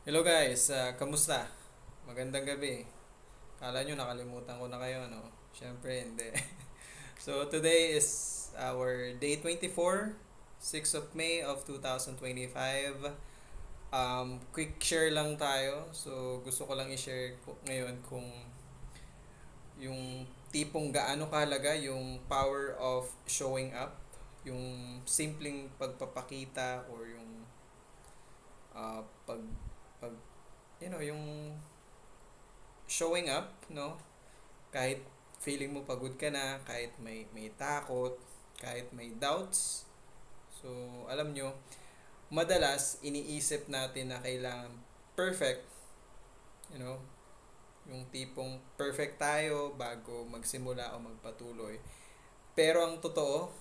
Hello guys, kamusta? Magandang gabi. Kala nyo nakalimutan ko na kayo, no? Siyempre, hindi. So, today is our day 24, 6th of May of 2025. Quick share lang tayo. So, gusto ko lang i-share ngayon kung yung tipong gaano kahalaga yung power of showing up, yung simpleng pagpapakita or yung pag pag yung showing up, no? Kahit feeling mo pagod ka na, kahit may takot, kahit may doubts. So, alam nyo, madalas iniisip natin na kailangan perfect, you know, yung tipong perfect tayo bago magsimula o magpatuloy. Pero ang totoo,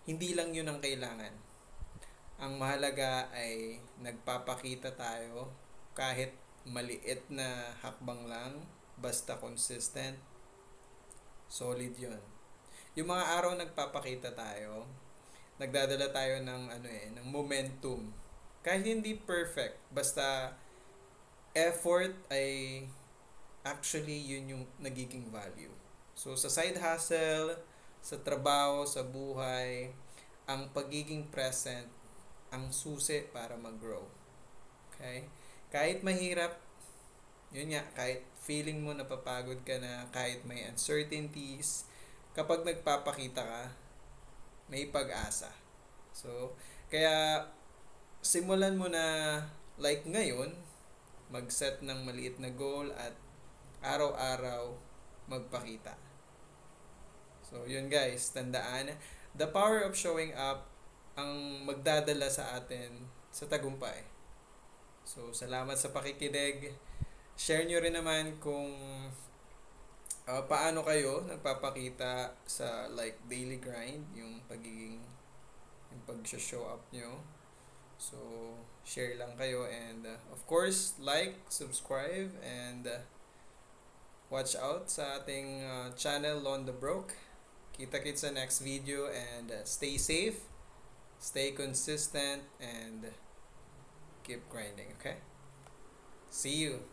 hindi lang yun ang kailangan. Ang mahalaga ay nagpapakita tayo kahit maliit na hakbang lang, basta consistent, solid yun. Yung mga araw nagpapakita tayo, nagdadala tayo ng momentum. Kahit hindi perfect, basta effort ay actually yun yung nagiging value. So sa side hustle, sa trabaho, sa buhay, ang pagiging present ang susi para mag-grow. Okay? Kahit mahirap, yun nga, kahit feeling mo napapagod ka na, kahit may uncertainties, kapag nagpapakita ka, may pag-asa. So, kaya simulan mo na like ngayon, mag-set ng maliit na goal at araw-araw magpakita. So, yun guys, tandaan, the power of showing up ang magdadala sa atin sa tagumpay. So, salamat sa pakikinig. Share nyo rin naman kung paano kayo nagpapakita sa like daily grind, yung pag-show up nyo. So, share lang kayo and of course, like, subscribe and watch out sa ating channel Lon the Broke. Kita-kits sa next video and stay safe, stay consistent and keep grinding, okay? See you.